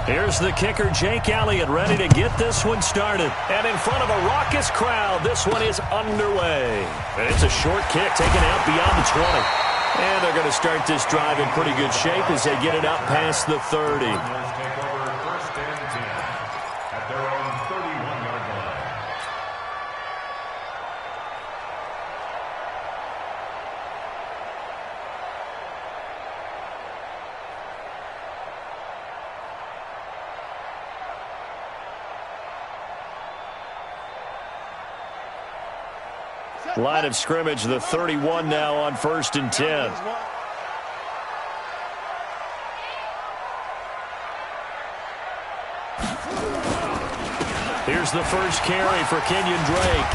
Here's the kicker, Jake Elliott, ready to get this one started. And in front of a raucous crowd, this one is underway. And it's a short kick taken out beyond the 20. And they're going to start this drive in pretty good shape as they get it out past the 30. Line of scrimmage, the 31 now on 1st and 10. Here's the first carry for Kenyon Drake.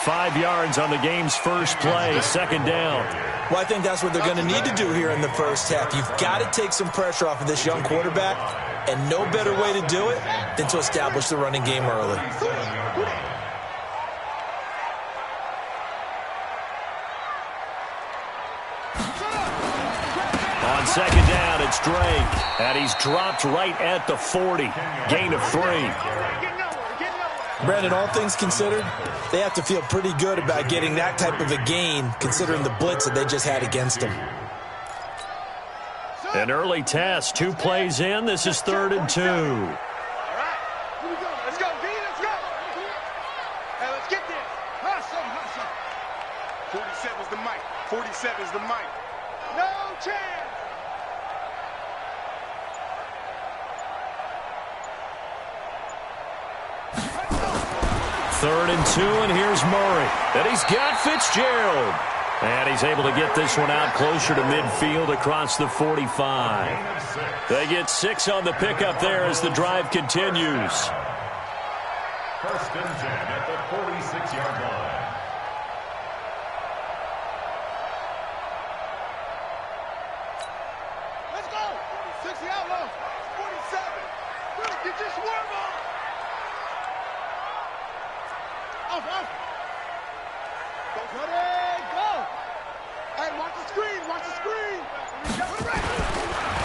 5 yards on the game's first play, 2nd down. Well, I think that's what they're going to need to do here in the first half. You've got to take some pressure off of this young quarterback, and no better way to do it than to establish the running game early. On 2nd down, it's Drake, and he's dropped right at the 40. Gain of 3. Brandon, all things considered, they have to feel pretty good about getting that type of a gain, considering the blitz that they just had against them. An early test, 2 plays in. This is 3rd and 2. All right, here we go. Let's go, D. Let's go. Hey, let's get there. Hustle, hustle. 47's the mic. 47's the mic. No chance. Third and 2, and here's Murray. And he's got Fitzgerald. And he's able to get this one out closer to midfield across the 45. They get 6 on the pickup there as the drive continues. 1st and 10 at the 46-yard line. Let's go. 60 outlaws. 47. Good, get your swarm on. Off. Go, Cuddy, go. Hey, watch the screen, watch the screen.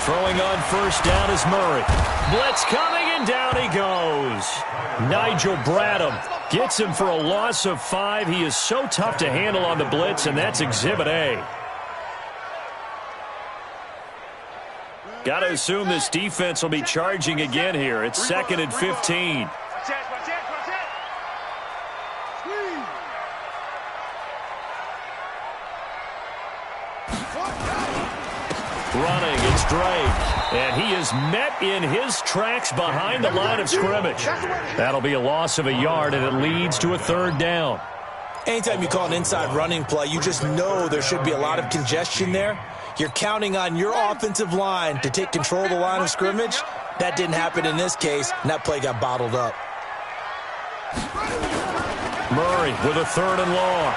Throwing on 1st down is Murray. Blitz coming, and down he goes. Nigel Bradham gets him for a loss of 5. He is so tough to handle on the blitz, and that's Exhibit A. Got to assume this defense will be charging again here. It's 2nd and 15. Running, it's Drake, and he is met in his tracks behind the line of scrimmage. That'll be a loss of a yard, and it leads to a 3rd down. Anytime you call an inside running play, you just know there should be a lot of congestion there. You're counting on your offensive line to take control of the line of scrimmage. That didn't happen in this case, and that play got bottled up. Murray with a 3rd and long.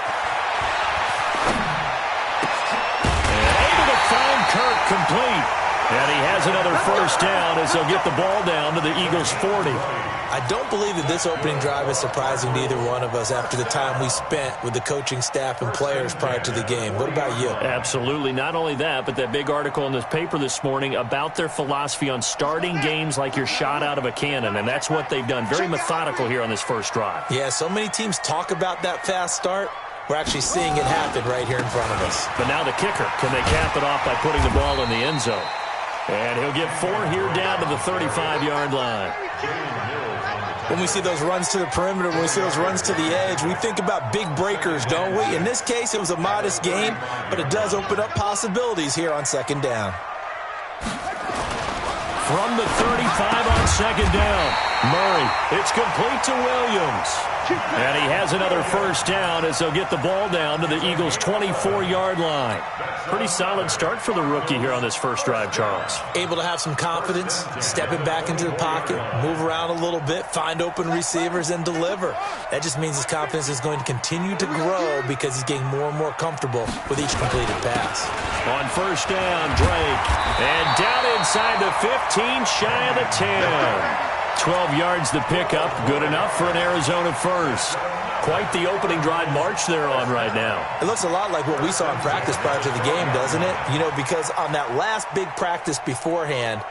Kirk complete. And he has another 1st down as they'll get the ball down to the Eagles' 40. I don't believe that this opening drive is surprising to either one of us after the time we spent with the coaching staff and players prior to the game. What about you? Absolutely. Not only that, but that big article in this paper this morning about their philosophy on starting games like you're shot out of a cannon, and that's what they've done. Very methodical here on this first drive. Yeah, so many teams talk about that fast start. We're actually seeing it happen right here in front of us. But now the kicker. Can they cap it off by putting the ball in the end zone? And he'll get 4 here down to the 35-yard line. When we see those runs to the perimeter, when we see those runs to the edge, we think about big breakers, don't we? In this case, it was a modest game, but it does open up possibilities here on 2nd down. From the 35 on 2nd down, Murray. It's complete to Williams. And he has another 1st down as they'll get the ball down to the Eagles' 24-yard line. Pretty solid start for the rookie here on this first drive, Charles. Able to have some confidence, stepping back into the pocket, move around a little bit, find open receivers, and deliver. That just means his confidence is going to continue to grow because he's getting more and more comfortable with each completed pass. On 1st down, Drake. And down inside the 15, shy of the 10. 12 yards the pickup, good enough for an Arizona 1st. Quite the opening drive march they're on right now. It looks a lot like what we saw in practice prior to the game, doesn't it? You know, because on that last big practice beforehand,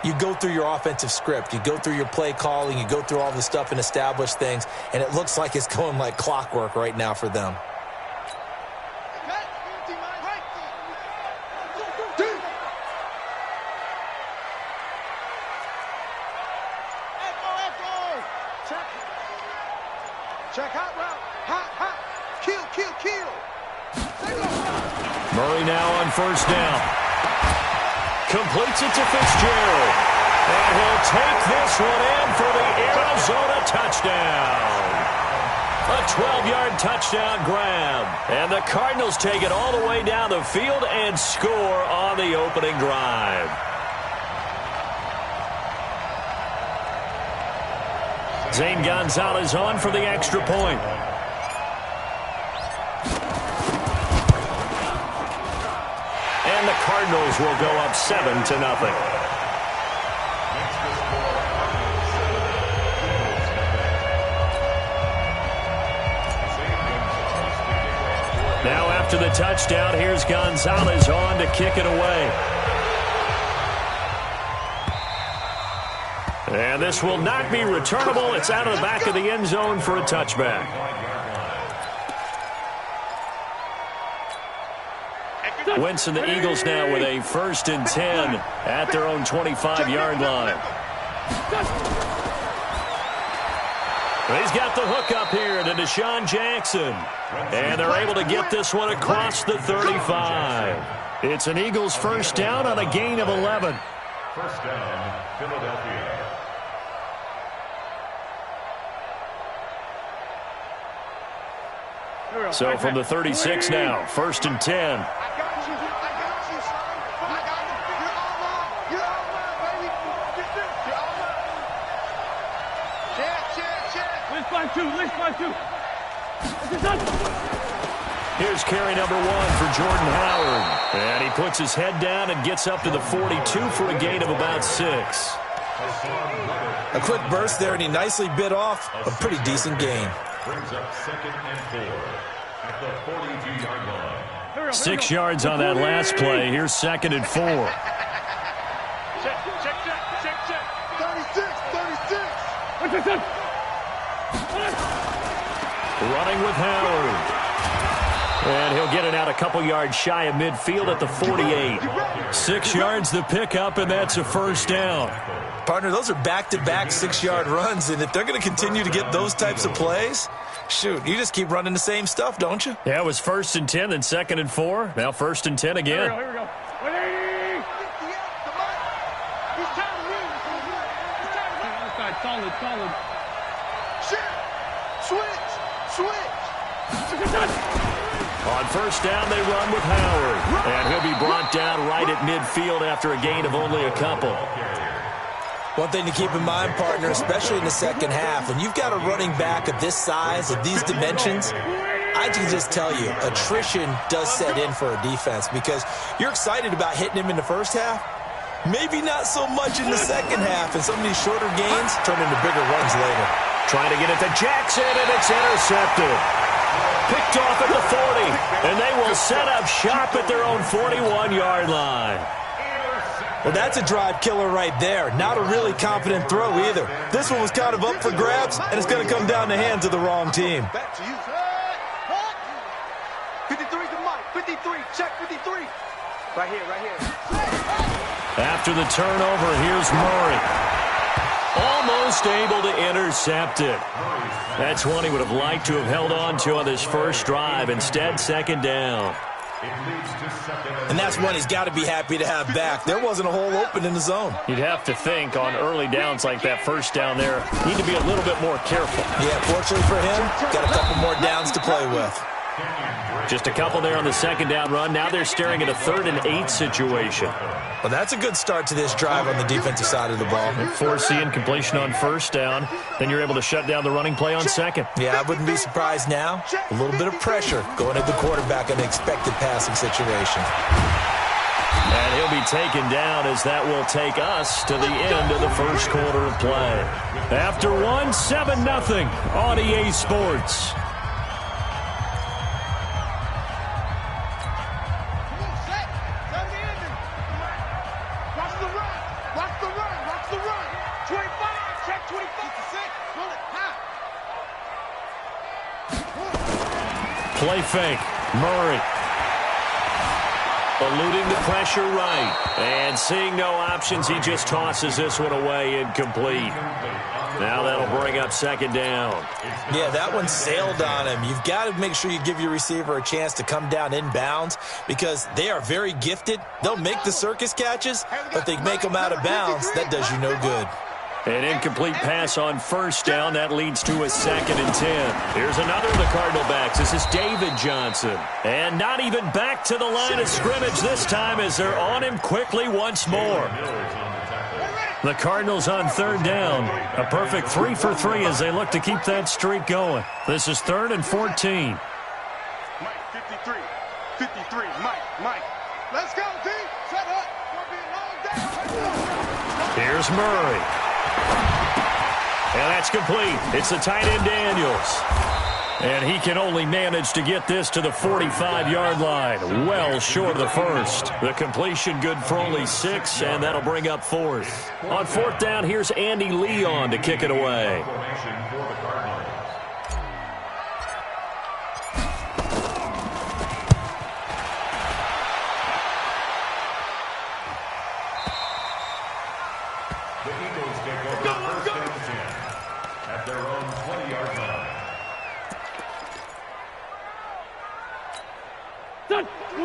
You go through your offensive script. You go through your play calling. You go through all the stuff and establish things, and it looks like it's going like clockwork right now for them. Check hot route. Hot. Kill. Murray now on first down. Completes it to Fitzgerald. And he'll take this one in for the Arizona touchdown. A 12-yard touchdown grab. And the Cardinals take it all the way down the field and score on the opening drive. Zane Gonzalez on for the extra point. And the Cardinals will go up 7-0. Now after the touchdown, here's Gonzalez on to kick it away. And this will not be returnable. It's out of the back of the end zone for a touchback. Wentz and the Eagles now with a 1st and 10 at their own 25-yard line. He's got the hook up here to Deshaun Jackson. And they're able to get this one across the 35. It's an Eagles first down on a gain of 11. First down, Philadelphia. So from the 36 now, 1st and 10. Here's carry number 1 for Jordan Howard. And he puts his head down and gets up to the 42 for a gain of about 6. A quick burst there, and he nicely bit off a pretty decent gain. Brings up 2nd and 4 at the 42-yard line. 6 yards on that last play. Here's 2nd and 4. Check. 36. Running with Howard. And he'll get it out a couple yards shy of midfield at the 48. 6 yards the pickup, and that's a first down. Partner, those are back-to-back 6-yard runs, and if they're going to continue to get those types of plays, shoot, you just keep running the same stuff, don't you? Yeah, it was 1st and 10, then 2nd and 4. Now 1st and 10 again. Here we go. Solid. Switch. On first down, they run with Howard. And he'll be brought down right at midfield after a gain of only a couple. One thing to keep in mind, partner, especially in the second half, when you've got a running back of this size, of these dimensions, I can just tell you, attrition does set in for a defense because you're excited about hitting him in the first half. Maybe not so much in the second half, and some of these shorter gains turn into bigger runs later. Trying to get it to Jackson, and it's intercepted. Picked off at the 40, and they will set up shop at their own 41-yard line. Well, that's a drive killer right there. Not a really confident throw either. This one was kind of up for grabs, and it's going to come down the hands of the wrong team. Back to you. 53 to Mike. 53. Check 53. Right here. After the turnover, here's Murray. Almost able to intercept it. That's one he would have liked to have held on to on this first drive. Instead, 2nd down. And that's one he's got to be happy to have back. There wasn't a hole open in the zone. You'd have to think on early downs like that first down there, need to be a little bit more careful. Yeah, fortunately for him, got a couple more downs to play with. Just a couple there on the 2nd down run. Now they're staring at a 3rd and 8 situation. Well, that's a good start to this drive on the defensive side of the ball. Force the incompletion on first down. Then you're able to shut down the running play on 2nd. Yeah, I wouldn't be surprised now. A little bit of pressure going at the quarterback in an expected passing situation. And he'll be taken down as that will take us to the end of the first quarter of play. After one, 7-0 on EA Sports. Watch the run. Play fake. Murray. Eluding the pressure right. And seeing no options, he just tosses this one away incomplete. Now that'll bring up second down. Yeah, that one sailed on him. You've got to make sure you give your receiver a chance to come down inbounds because they are very gifted. They'll make the circus catches, but they make them out of bounds. That does you no good. An incomplete pass on first down. That leads to a 2nd and 10. Here's another of the Cardinal backs. This is David Johnson. And not even back to the line of scrimmage this time as they're on him quickly once more. The Cardinals on 3rd down. A perfect 3 for 3 as they look to keep that streak going. This is 3rd and 14. Mike, 53. 53. Mike. Let's go, D. Set up. Gonna be a long day. Here's Murray. And that's complete. It's the tight end Daniels. And he can only manage to get this to the 45-yard line. Well short of the first. The completion good for only 6, and that'll bring up 4th. On 4th down, here's Andy Leon to kick it away.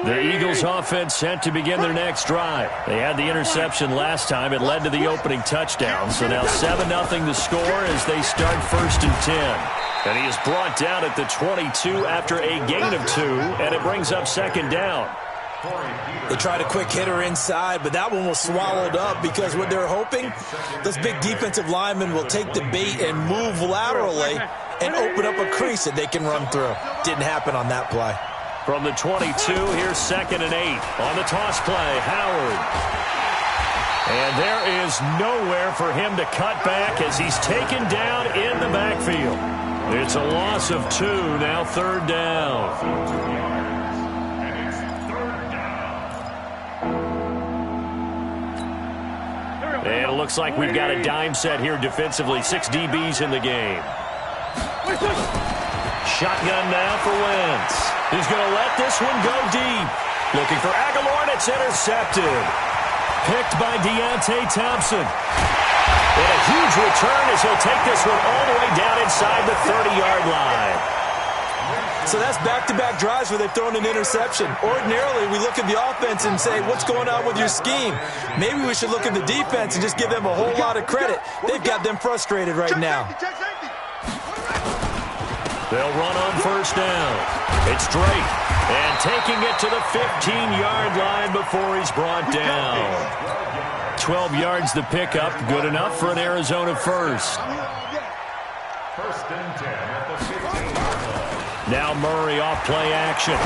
The Eagles offense set to begin their next drive. They had the interception last time. It led to the opening touchdown. So now 7-0 the score as they start 1st and 10. And he is brought down at the 22 after a gain of 2, and it brings up 2nd down. They tried a quick hitter inside, but that one was swallowed up because what they're hoping, those big defensive linemen will take the bait and move laterally and open up a crease that they can run through. Didn't happen on that play. From the 22, here's 2nd and 8. On the toss play, Howard. And there is nowhere for him to cut back as he's taken down in the backfield. It's a loss of 2, now 3rd down. And it looks like we've got a dime set here defensively. 6 DBs in the game. Shotgun now for Wentz. He's going to let this one go deep. Looking for Aguilar, and it's intercepted. Picked by Deontay Thompson. And a huge return as he'll take this one all the way down inside the 30-yard line. So that's back-to-back drives where they've thrown an interception. Ordinarily, we look at the offense and say, what's going on with your scheme? Maybe we should look at the defense and just give them a whole lot of credit. They've got them frustrated right now. They'll run on 1st down. It's Drake. And taking it to the 15-yard line before he's brought down. 12 yards the pickup. Good enough for an Arizona first. 1st and 10 at the 15-yard line. Now Murray off play action.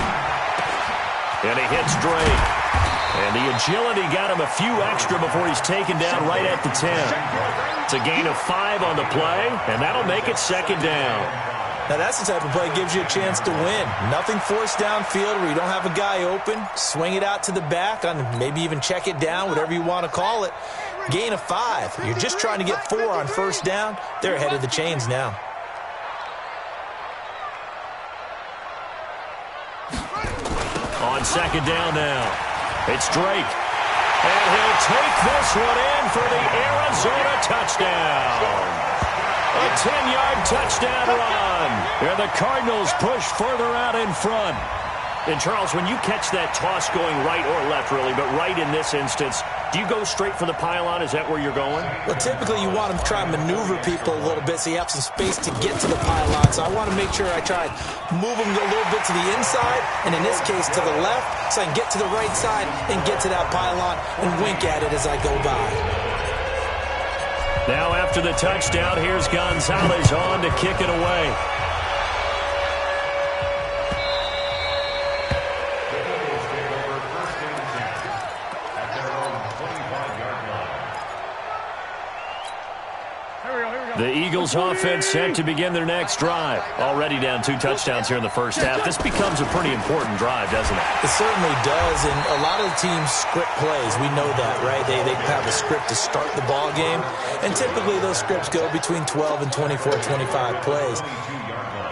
And he hits Drake. And the agility got him a few extra before he's taken down right at the 10. It's a gain of 5 on the play, and that'll make it 2nd down. Now, that's the type of play that gives you a chance to win. Nothing forced downfield where you don't have a guy open. Swing it out to the back, on maybe even check it down, whatever you want to call it. Gain of 5. You're just trying to get 4 on 1st down. They're ahead of the chains now. On 2nd down now, it's Drake. And he'll take this one in for the Arizona touchdown. A 10-yard touchdown run. And the Cardinals push further out in front. And, Charles, when you catch that toss going right or left, really, but right in this instance, do you go straight for the pylon? Is that where you're going? Well, typically you want to try and maneuver people a little bit so you have some space to get to the pylon. So I want to make sure I try and move them a little bit to the inside, and in this case to the left, so I can get to the right side and get to that pylon and wink at it as I go by. Now after the touchdown, here's Gonzalez on to kick it away. The Eagles offense set to begin their next drive. Already down 2 touchdowns here in the first half. This becomes a pretty important drive, doesn't it? It certainly does, and a lot of the teams script plays. We know that, right? They have a script to start the ball game, and typically those scripts go between 12 and 24, 25 plays.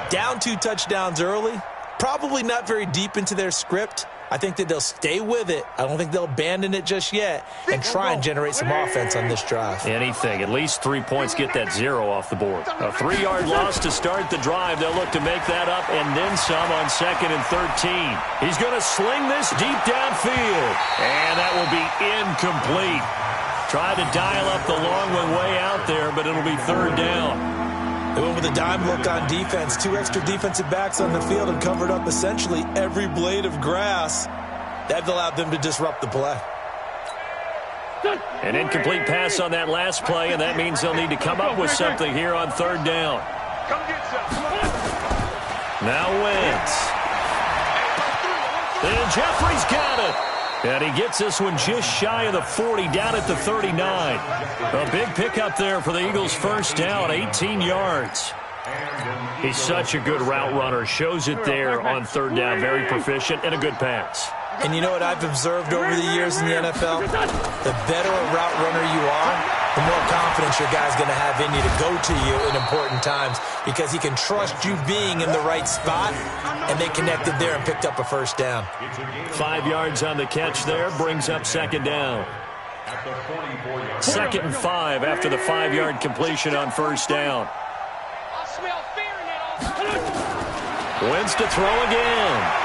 Down 2 touchdowns early, Probably not very deep into their script. I think that they'll stay with it. I don't think they'll abandon it just yet and try and generate some offense on this drive. Anything. At least 3 points, get that 0 off the board. A 3-yard loss to start the drive. They'll look to make that up and then some on 2nd and 13. He's going to sling this deep downfield. And that will be incomplete. Tried to dial up the long one way out there, but it'll be 3rd down. They went with a dime look on defense. 2 extra defensive backs on the field and covered up essentially every blade of grass. That allowed them to disrupt the play. An incomplete pass on that last play, and that means they'll need to come up with something here on 3rd down. Come get some. Now Wentz. And Jeffrey's got it. And he gets this one just shy of the 40, down at the 39. A big pickup there for the Eagles' first down, 18 yards. He's such a good route runner. Shows it there on 3rd down. Very proficient and a good pass. And you know what I've observed over the years in the NFL? The better a route runner you are, the more confidence your guy's going to have in you to go to you in important times because he can trust you being in the right spot, and they connected there and picked up a first down. 5 yards on the catch there, brings up 2nd down. 2nd and 5 after the 5-yard completion on 1st down. Wins to throw again.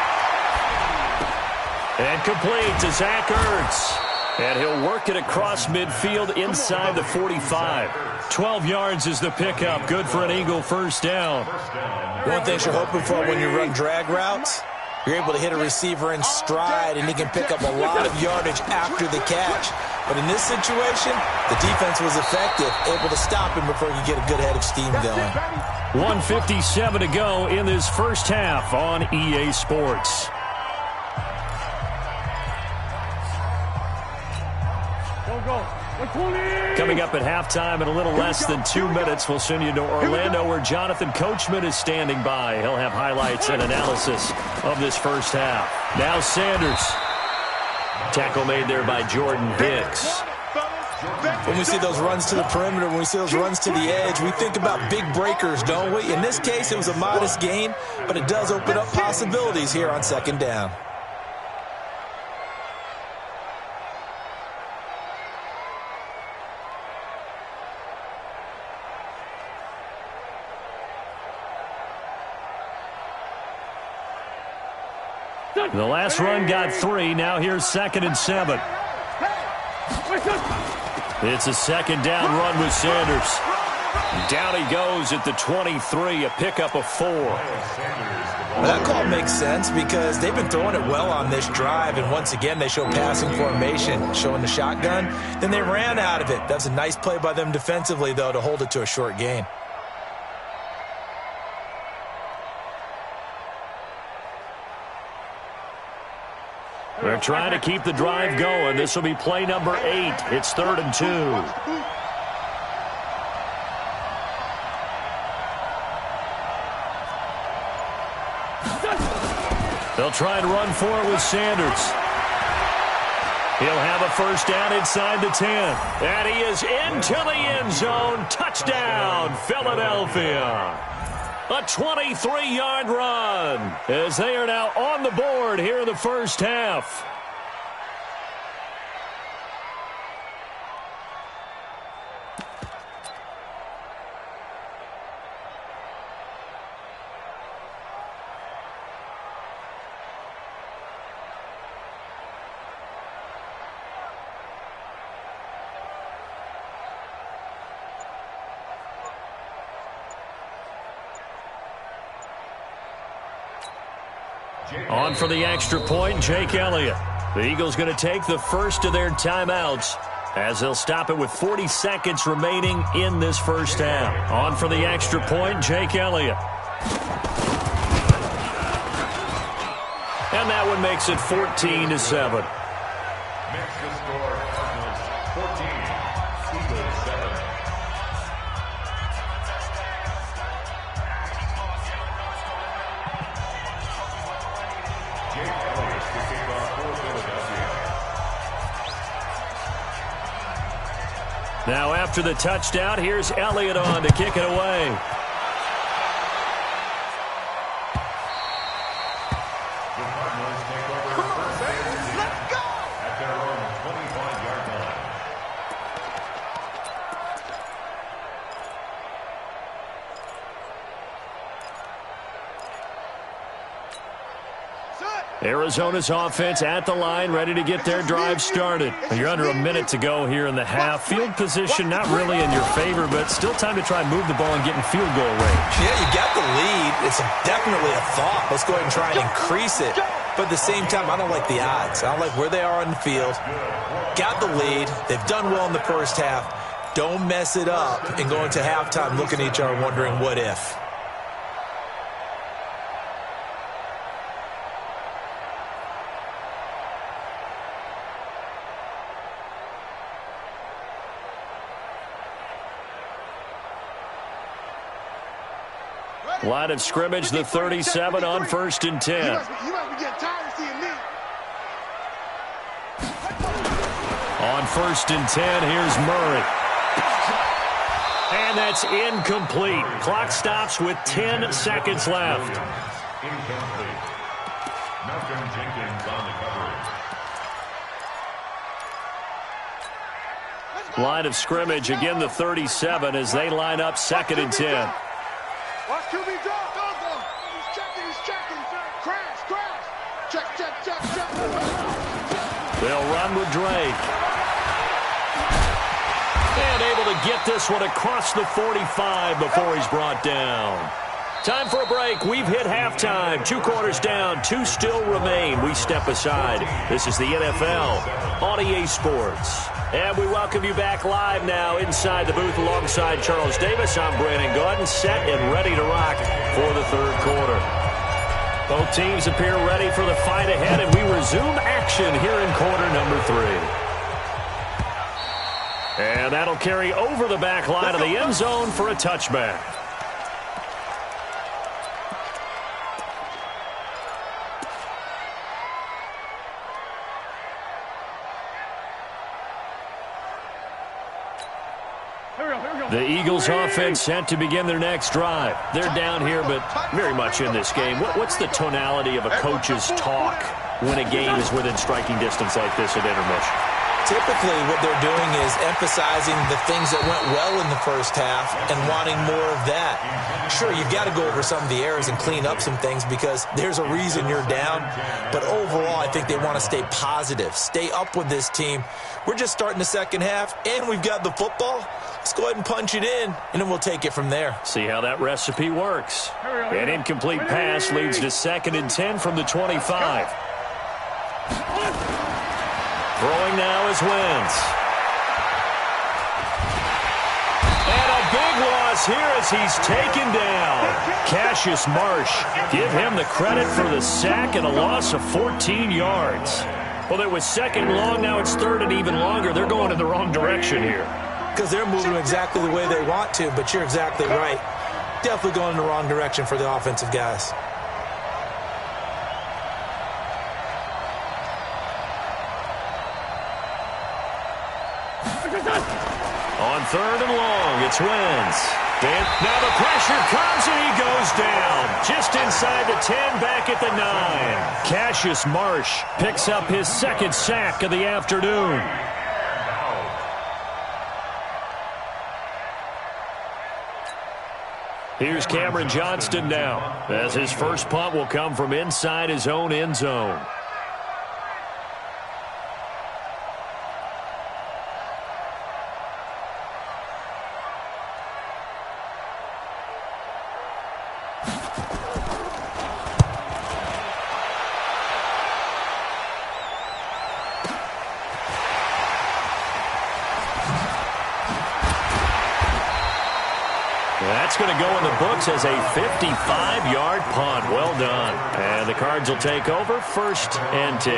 And complete to Zach Ertz. And he'll work it across midfield inside the 45. 12 yards is the pickup. Good for an Eagle first down. One thing you're hoping for when you run drag routes, you're able to hit a receiver in stride, and he can pick up a lot of yardage after the catch. But in this situation, the defense was effective, able to stop him before he could get a good head of steam going. 1:57 to go in this first half on EA Sports. Coming up at halftime in a little less than 2 minutes, we'll send you to Orlando where Jonathan Coachman is standing by. He'll have highlights and analysis of this first half. Now Sanders. Tackle made there by Jordan Hicks. When we see those runs to the perimeter, when we see those runs to the edge, we think about big breakers, don't we? In this case, it was a modest gain, but it does open up possibilities here on 2nd down. The last run got 3. Now here's 2nd and 7. It's a 2nd down run with Sanders. Down he goes at the 23, a pickup of 4. Well, that call makes sense because they've been throwing it well on this drive, and once again they show passing formation, showing the shotgun. Then they ran out of it. That was a nice play by them defensively, though, to hold it to a short gain. They're trying to keep the drive going. This will be play number 8. It's 3rd and 2. They'll try and run for it with Sanders. He'll have a first down inside the 10. And he is into the end zone. Touchdown, Philadelphia. A 23-yard run as they are now on the board here in the first half. On for the extra point, Jake Elliott. The Eagles going to take the first of their timeouts as they'll stop it with 40 seconds remaining in this first half. On for the extra point, Jake Elliott. And that one makes it 14-7. Makes the score Cardinals 14, Eagles 7. Jake Elliott to kick off for Philadelphia. Now after the touchdown, here's Elliott on to kick it away. Arizona's offense at the line, ready to get their drive started. You're under a minute to go here in the half. Field position not really in your favor, but still time to try and move the ball and get in field goal range. Yeah, you got the lead. It's definitely a thought. Let's go ahead and try and increase it. But at the same time, I don't like the odds. I don't like where they are on the field. Got the lead. They've done well in the first half. Don't mess it up and go into halftime looking at each other wondering what if. Line of scrimmage, the 37 on 1st and 10. You must be getting tired of seeing me. On 1st and 10, here's Murray. And that's incomplete. Clock stops with 10 seconds left. Incomplete. Malcolm Jenkins on the coverage. Line of scrimmage, again the 37 as they line up 2nd and 10. Watch QB drop. He's checking. Crash. Check. They'll run with Drake. And able to get this one across the 45 before he's brought down. Time for a break. We've hit halftime. 2 quarters down. 2 still remain. We step aside. This is the NFL on EA Sports. And we welcome you back live now inside the booth alongside Charles Davis. I'm Brandon Gaudin, set and ready to rock for the 3rd quarter. Both teams appear ready for the fight ahead, and we resume action here in quarter number 3. And that'll carry over the back line of the end zone for a touchback. The Eagles offense set to begin their next drive. They're down here, but very much in this game. What's the tonality of a coach's talk when a game is within striking distance like this at intermission? Typically, what they're doing is emphasizing the things that went well in the first half and wanting more of that. Sure, you've got to go over some of the errors and clean up some things because there's a reason you're down. But overall, I think they want to stay positive, stay up with this team. We're just starting the second half, and we've got the football. Let's go ahead and punch it in, and then we'll take it from there. See how that recipe works. An incomplete pass leads to 2nd and 10 from the 25. Throwing now is Wentz. And a big loss here as he's taken down. Cassius Marsh, give him the credit for the sack and a loss of 14 yards. Well, it was 2nd and long, now it's 3rd and even longer. They're going in the wrong direction here. Because they're moving exactly the way they want to, but you're exactly right. Definitely going in the wrong direction for the offensive guys. On 3rd and long, it's Wentz. Now the pressure comes and he goes down. Just inside the 10, back at the 9. Cassius Marsh picks up his 2nd sack of the afternoon. Here's Cameron Johnston now, as his first punt will come from inside his own end zone. That's going to go in the books as a 55-yard punt. Well done. And the Cards will take over 1st and 10.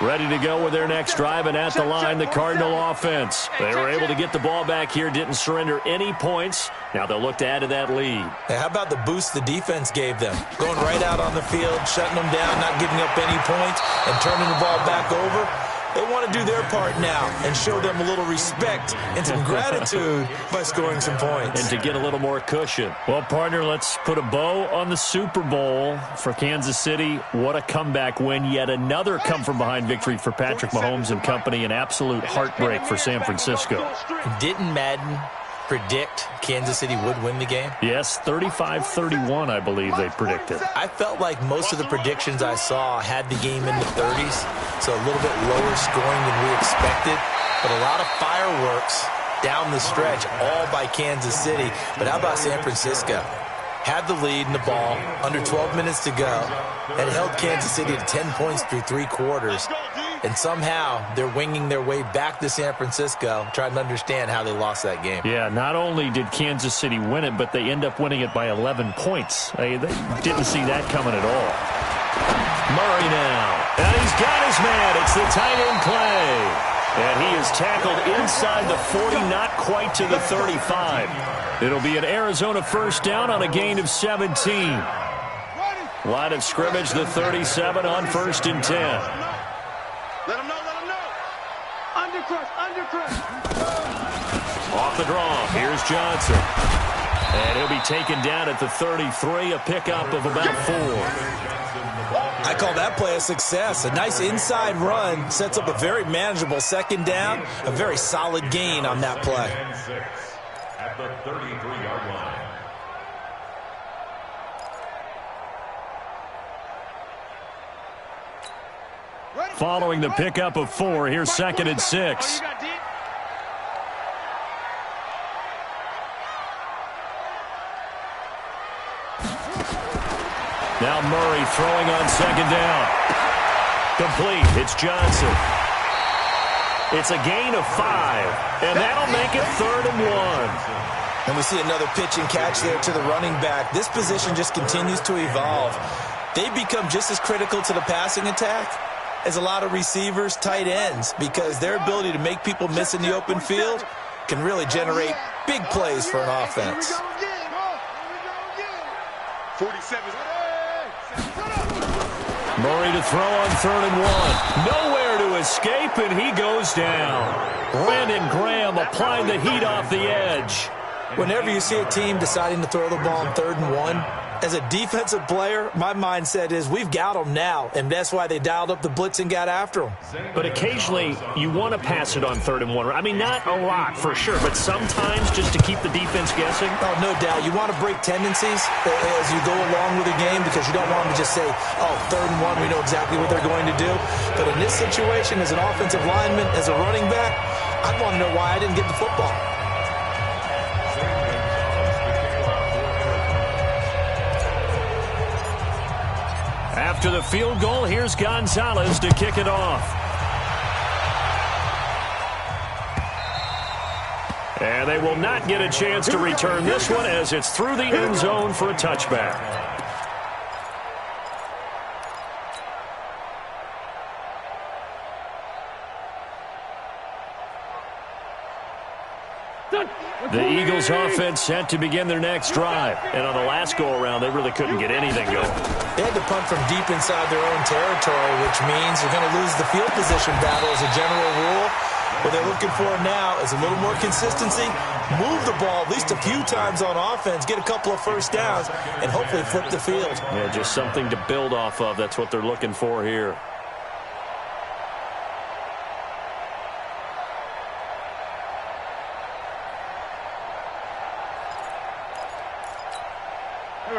Ready to go with their next drive, and at the line, the Cardinal offense. They were able to get the ball back here, didn't surrender any points. Now they'll look to add to that lead. Hey, how about the boost the defense gave them? Going right out on the field, shutting them down, not giving up any points, and turning the ball back over. They want to do their part now and show them a little respect and some gratitude by scoring some points. And to get a little more cushion. Well, partner, let's put a bow on the Super Bowl for Kansas City. What a comeback win. Yet another come-from-behind victory for Patrick Mahomes and company. An absolute heartbreak for San Francisco. Didn't Madden predict Kansas City would win the game? Yes, 35-31, I believe they predicted. I felt like most of the predictions I saw had the game in the 30s, so a little bit lower scoring than we expected, but a lot of fireworks down the stretch, all by Kansas City. But how about San Francisco? Had the lead in the ball, under 12 minutes to go, and held Kansas City to 10 points through 3 quarters. And somehow they're winging their way back to San Francisco, trying to understand how they lost that game. Yeah, not only did Kansas City win it, but they end up winning it by 11 points. They didn't see that coming at all. Murray now. And he's got his man. It's the tight end play. And he is tackled inside the 40, not quite to the 35. It'll be an Arizona first down on a gain of 17. Line of scrimmage, the 37 on 1st and 10. Let him know, let him know. Undercrush. Off the draw, here's Johnson. And he'll be taken down at the 33, a pickup of about 4. I call that play a success. A nice inside run sets up a very manageable second down, a very solid gain on that play. At the 33-yard line. Following the pickup of 4, here's 2nd and 6. Now Murray throwing on 2nd down. Complete. It's Johnson. It's a gain of 5, and that'll make it 3rd and 1. And we see another pitch and catch there to the running back. This position just continues to evolve. They become just as critical to the passing attack as a lot of receivers, tight ends, because their ability to make people miss in the open field can really generate big plays for an offense. 47. Murray to throw on 3rd and 1. Nowhere to escape, and he goes down. Brandon Graham applying the heat off the edge. Whenever you see a team deciding to throw the ball on 3rd and 1, as a defensive player, my mindset is we've got them now, and that's why they dialed up the blitz and got after them. But occasionally, you want to pass it on 3rd and 1. I mean, not a lot for sure, but sometimes just to keep the defense guessing. Oh, no doubt. You want to break tendencies as you go along with the game because you don't want them to just say, oh, 3rd and 1, we know exactly what they're going to do. But in this situation, as an offensive lineman, as a running back, I'd want to know why I didn't get the football. After the field goal, here's Gonzalez to kick it off. And they will not get a chance to return this one as it's through the end zone for a touchback. The Eagles offense set to begin their next drive. And on the last go-around, they really couldn't get anything going. They had to punt from deep inside their own territory, which means they're going to lose the field position battle as a general rule. What they're looking for now is a little more consistency, move the ball at least a few times on offense, get a couple of first downs, and hopefully flip the field. Yeah, just something to build off of. That's what they're looking for here.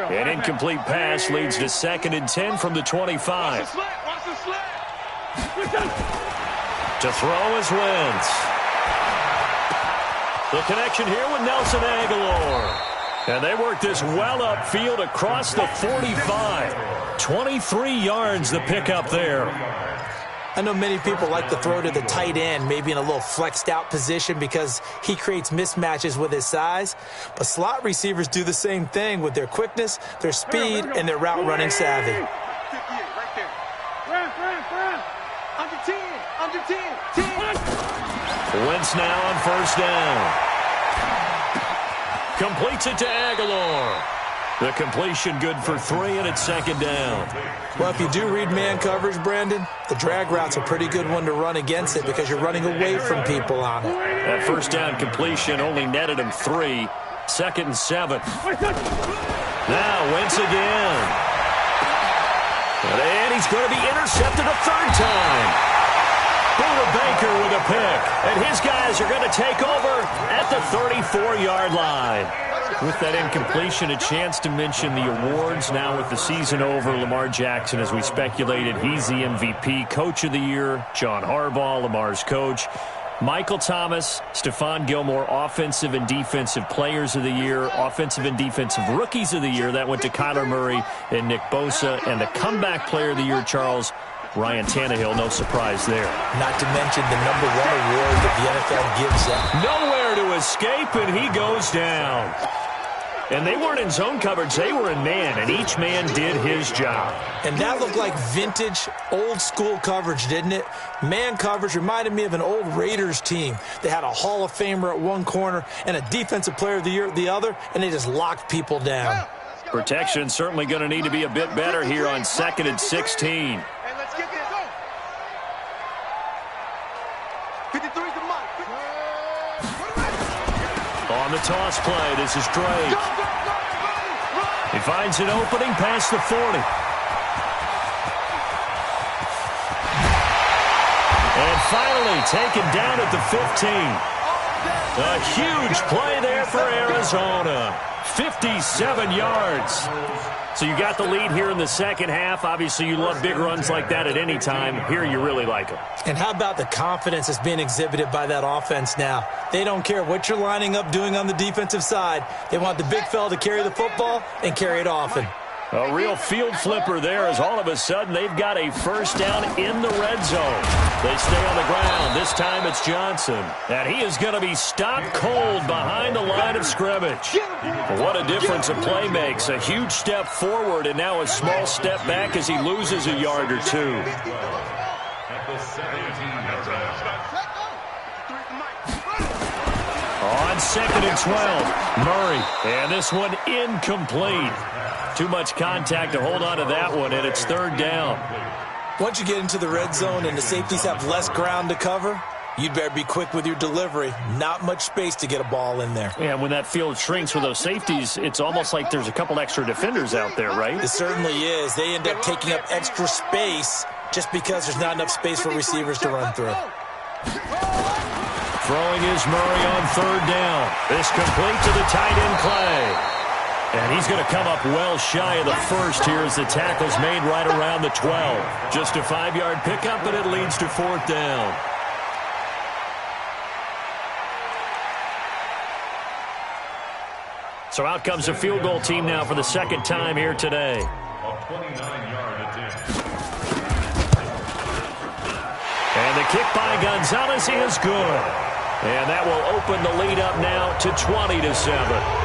An incomplete pass leads to 2nd and 10 from the 25. Watch the slant. To throw is Wentz. The connection here with Nelson Aguilar. And they work this well upfield across the 45. 23 yards the pickup there. I know many people like to throw to the tight end, maybe in a little flexed out position because he creates mismatches with his size. But slot receivers do the same thing with their quickness, their speed, and their route running savvy. 58 right there. Under 10. Wentz now on 1st down. Completes it to Aguilar. The completion good for 3, and it's 2nd down. Well, if you do read man coverage, Brandon, the drag route's a pretty good one to run against it because you're running away from people on it. That 1st down completion only netted him 3. 2nd and 7. Now Wentz again. And he's going to be intercepted a 3rd time. Buda Baker with a pick, and his guys are going to take over at the 34-yard line. With that incompletion, a chance to mention the awards. Now with the season over, Lamar Jackson, as we speculated, he's the MVP, Coach of the Year. John Harbaugh, Lamar's coach. Michael Thomas, Stephon Gilmore, Offensive and Defensive Players of the Year, Offensive and Defensive Rookies of the Year. That went to Kyler Murray and Nick Bosa. And the Comeback Player of the Year, Charles, Ryan Tannehill, no surprise there. Not to mention the #1 award that the NFL gives out. Nowhere to escape, and he goes down. And they weren't in zone coverage, they were in man, and each man did his job. And that looked like vintage, old-school coverage, didn't it? Man coverage reminded me of an old Raiders team. They had a Hall of Famer at one corner and a Defensive Player of the Year at the other, and they just locked people down. Protection certainly going to need to be a bit better here on 2nd and 16. On the toss play, this is Drake. He finds an opening past the 40. And finally taken down at the 15. A huge play there for Arizona. 57 yards. So you got the lead here in the second half. Obviously, you love big runs like that at any time. Here you really like them. And how about the confidence that's being exhibited by that offense now? They don't care what you're lining up doing on the defensive side. They want the big fella to carry the football and carry it often. A real field flipper there as all of a sudden they've got a first down in the red zone. They stay on the ground. This time it's Johnson. And he is going to be stopped cold behind the line of scrimmage. What a difference a play makes. A huge step forward and now a small step back as he loses a yard or two. On 2nd and 12, Murray. And this one incomplete. Too much contact to hold on to that one, and it's 3rd down. Once you get into the red zone and the safeties have less ground to cover, you'd better be quick with your delivery. Not much space to get a ball in there. Yeah, when that field shrinks with those safeties, it's almost like there's a couple extra defenders out there, right? It certainly is. They end up taking up extra space just because there's not enough space for receivers to run through. Throwing is Murray on 3rd down. This complete to the tight end Clay. And he's going to come up well shy of the first here as the tackle's made right around the 12. Just a 5-yard pickup, and it leads to 4th down. So out comes a field goal team now for the second time here today. A 29-yard attempt. And the kick by Gonzalez is good. And that will open the lead up now to 20-7.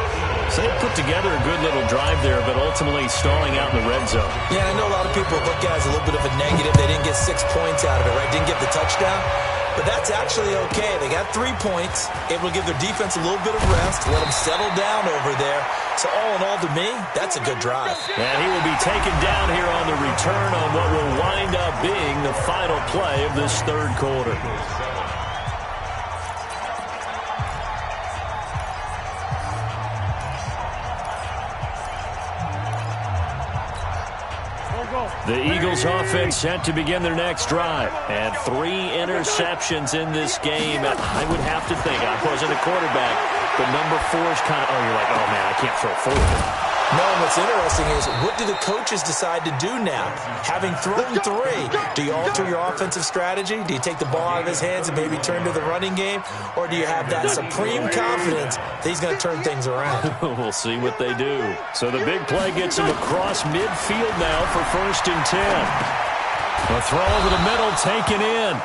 So they put together a good little drive there, but ultimately stalling out in the red zone. Yeah, I know a lot of people look at it as a little bit of a negative. They didn't get 6 points out of it, right? Didn't get the touchdown. But that's actually okay. They got 3 points, able to give their defense a little bit of rest, let them settle down over there. So all in all, to me, that's a good drive. And he will be taken down here on the return on what will wind up being the final play of this 3rd quarter. The Eagles offense set to begin their next drive. And 3 interceptions in this game. I would have to think, I wasn't a quarterback, but number 4 is kind of, you're like, oh man, I can't throw 4. No, and what's interesting is, what do the coaches decide to do now? Having thrown 3, do you alter your offensive strategy? Do you take the ball out of his hands and maybe turn to the running game? Or do you have that supreme confidence that he's going to turn things around? We'll see what they do. So the big play gets him across midfield now for 1st and 10. A throw over the middle taken in.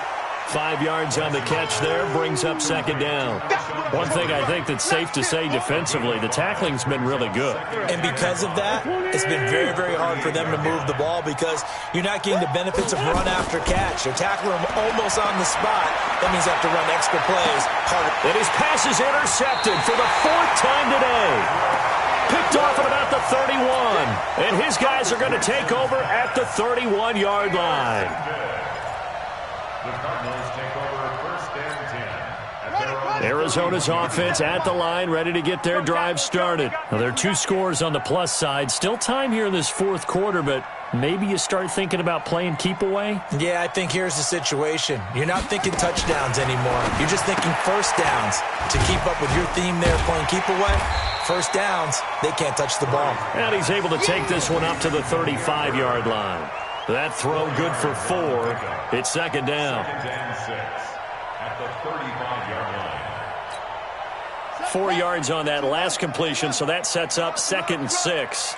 5 yards on the catch there, brings up 2nd down. One thing I think that's safe to say defensively, the tackling's been really good. And because of that, it's been very, very hard for them to move the ball because you're not getting the benefits of run after catch. You're tackling them almost on the spot. That means you have to run extra plays harder. And his pass is intercepted for the 4th time today. Picked off at about the 31. And his guys are going to take over at the 31-yard line. The Cardinals take over 1st and 10. Arizona's offense at the line, ready to get their drive started. Now, there are 2 scores on the plus side. Still time here in this 4th quarter, but maybe you start thinking about playing keep away? Yeah, I think here's the situation. You're not thinking touchdowns anymore. You're just thinking first downs. To keep up with your theme there playing keep away, first downs, they can't touch the ball. And he's able to take this one up to the 35-yard line. That throw good for 4. It's second down. Second and 6 at the 35-yard line. 4 yards on that last completion, so that sets up second and 6.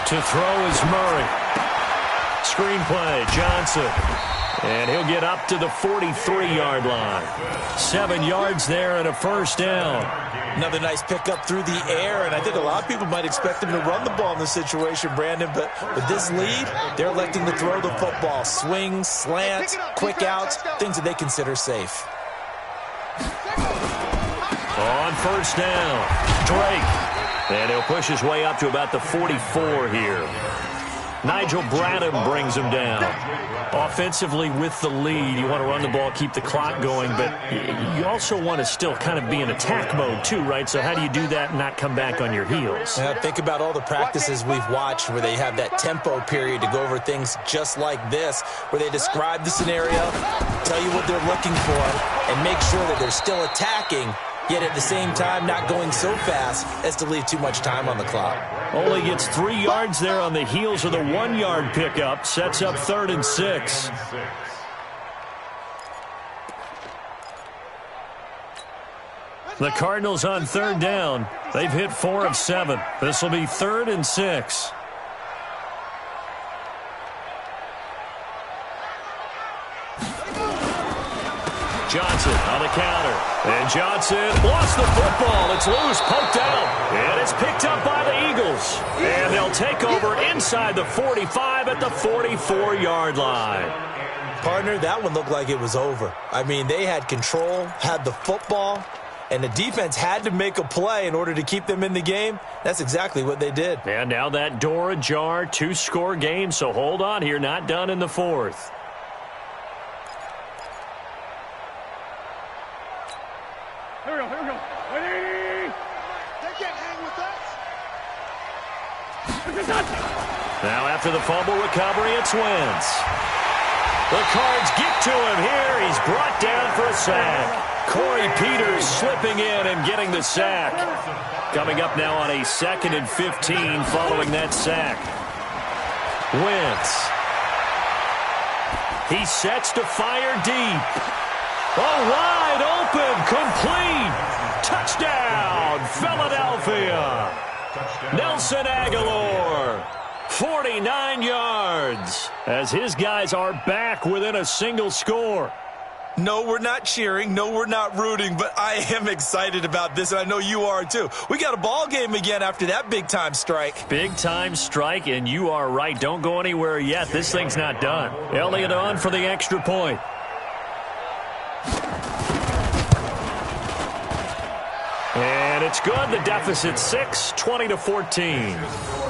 To throw is Murray. Screenplay, Johnson. And he'll get up to the 43-yard line. 7 yards there and a first down. Another nice pickup through the air, and I think a lot of people might expect him to run the ball in this situation, Brandon, but with this lead, they're electing to throw the football. Swings, slants, quick outs, things that they consider safe. On first down, Drake. And he'll push his way up to about the 44 here. Nigel Bradham brings him down. Offensively with the lead, you want to run the ball, keep the clock going, but you also want to still kind of be in attack mode too, right? So how do you do that and not come back on your heels? Now, think about all the practices we've watched where they have that tempo period to go over things just like this, where they describe the scenario, tell you what they're looking for, and make sure that they're still attacking, yet at the same time not going so fast as to leave too much time on the clock. Only gets 3 yards there on the heels of the 1-yard pickup. Sets up third and 6. The Cardinals on third down. They've hit 4 of 7. This will be third and 6. Johnson on the counter. And Johnson lost the football. It's loose, poked out. And it's picked up by the Eagles. And they'll take over inside the 45 at the 44-yard line. Partner, that one looked like it was over. I mean, they had control, had the football, and the defense had to make a play in order to keep them in the game. That's exactly what they did. And now that door ajar, 2-score game, so hold on here, not done in the 4th. Here we go. Ready? They can't hang with us. Now after the fumble recovery, it's Wentz. The Cards get to him here. He's brought down for a sack. Corey Peters slipping in and getting the sack. Coming up now on a 2nd and 15 following that sack. Wentz. He sets to fire deep. Oh, wide open, complete. Touchdown, Philadelphia. Nelson Aguilar, 49 yards, as his guys are back within a single score. No, we're not cheering. No, we're not rooting, but I am excited about this, and I know you are too. We got a ball game again after that big-time strike. Big-time strike, and you are right. Don't go anywhere yet. This thing's not done. Elliott on for the extra point. And it's good. The deficit 6, 20-14.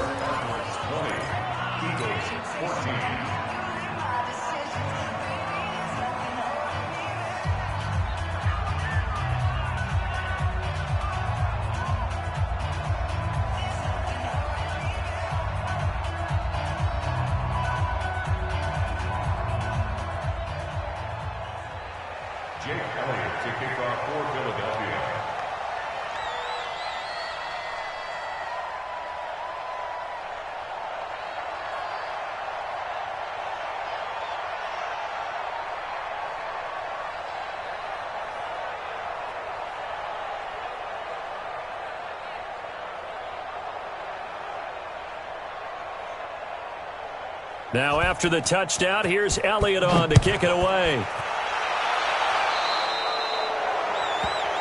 Now after the touchdown, here's Elliott on to kick it away.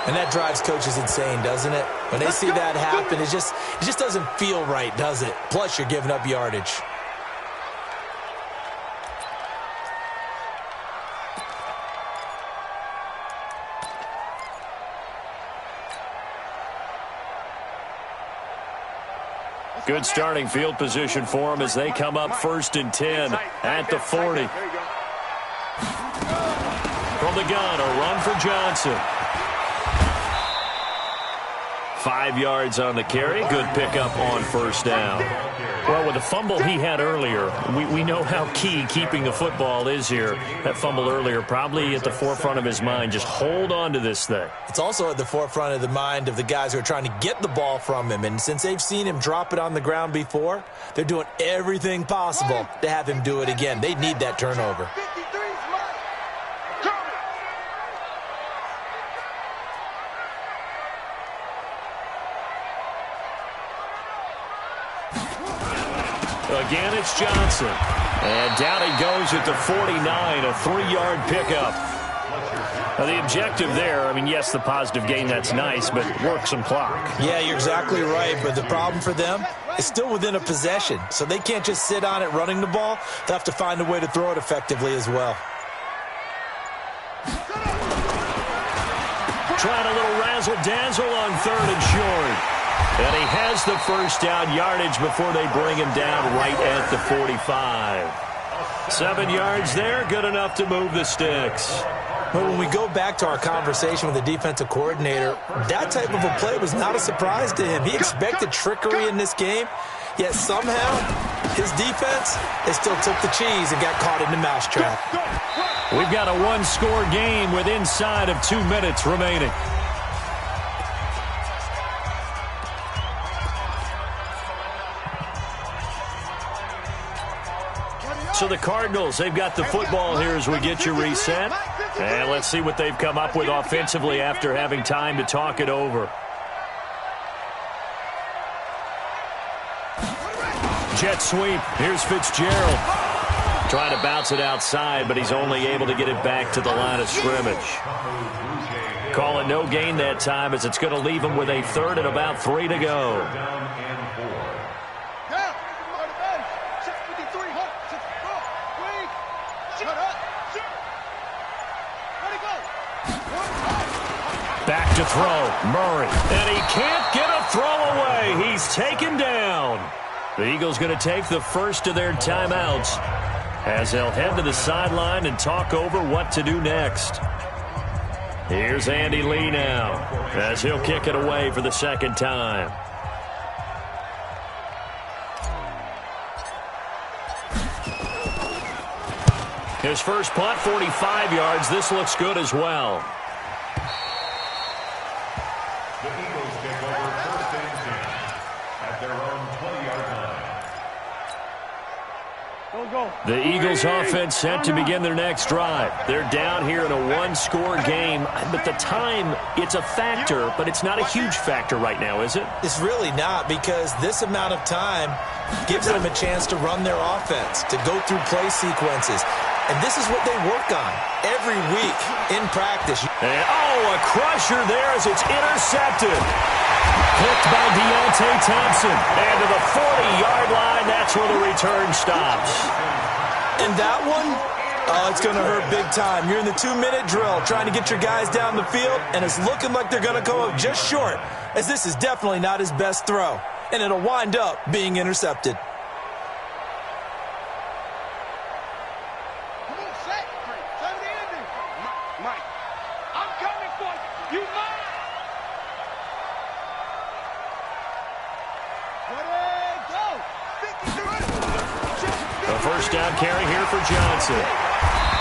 And that drives coaches insane, doesn't it? When they see that happen, it just doesn't feel right, does it? Plus, you're giving up yardage. Good starting field position for them as they come up 1st and 10 at the 40. From the gun, a run for Johnson. 5 yards on the carry. Good pickup on first down. Well, with the fumble he had earlier, we know how key keeping the football is here. That fumble earlier probably at the forefront of his mind. Just hold on to this thing. It's also at the forefront of the mind of the guys who are trying to get the ball from him. And since they've seen him drop it on the ground before, they're doing everything possible to have him do it again. They need that turnover. Again, it's Johnson. And down he goes at the 49, a 3-yard pickup. Now, the objective there, I mean, yes, the positive gain, that's nice, but work some clock. Yeah, you're exactly right, but the problem for them is still within a possession, so they can't just sit on it running the ball. They have to find a way to throw it effectively as well. Trying a little razzle-dazzle on 3rd and short. And he has the first down yardage before they bring him down right at the 45. 7 yards there, good enough to move the sticks. But when we go back to our conversation with the defensive coordinator, that type of a play was not a surprise to him. He expected trickery in this game, yet somehow his defense, they still took the cheese and got caught in the mousetrap. We've got a 1-score game with inside of 2 minutes remaining. So the Cardinals, they've got the football here as we get you reset. And let's see what they've come up with offensively after having time to talk it over. Jet sweep. Here's Fitzgerald. Trying to bounce it outside, but he's only able to get it back to the line of scrimmage. Call it no gain that time as it's going to leave him with a 3rd and about 3 to go. Back to throw, Murray. And he can't get a throw away. He's taken down. The Eagles going to take the first of their timeouts as they'll head to the sideline and talk over what to do next. Here's Andy Lee now as he'll kick it away for the second time. His first punt, 45 yards. This looks good as well. The Eagles take over 1st and 10 at their own 20-yard line. The Eagles offense set to begin their next drive. They're down here in a 1-score game, but the time, it's a factor, but it's not a huge factor right now, is it? It's really not, because this amount of time gives them a chance to run their offense, to go through play sequences. And this is what they work on every week in practice. And, a crusher there as it's intercepted. Picked by Deontay Thompson. And to the 40-yard line, that's where the return stops. And that one, it's going to hurt big time. You're in the 2-minute drill trying to get your guys down the field, and it's looking like they're going to go up just short, as this is definitely not his best throw. And it'll wind up being intercepted. First down carry here for Johnson.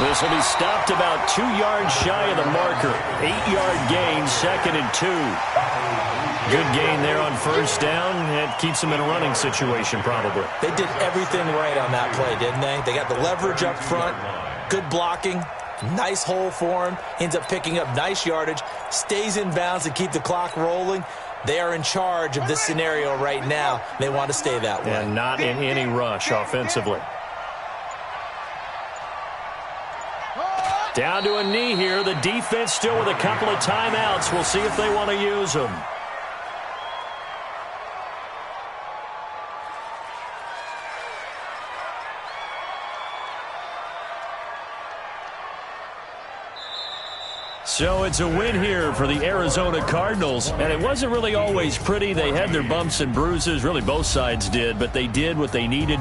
This will be stopped about 2 yards shy of the marker. 8-yard gain, 2nd and 2. Good gain there on first down. It keeps them in a running situation probably. They did everything right on that play, didn't they? They got the leverage up front, good blocking, nice hole for him. Ends up picking up nice yardage, stays in bounds to keep the clock rolling. They are in charge of this scenario right now. They want to stay that way. And not in any rush offensively. Down to a knee here. The defense still with a couple of timeouts. We'll see if they want to use them. So it's a win here for the Arizona Cardinals, and it wasn't really always pretty. They had their bumps and bruises, really both sides did, but they did what they needed.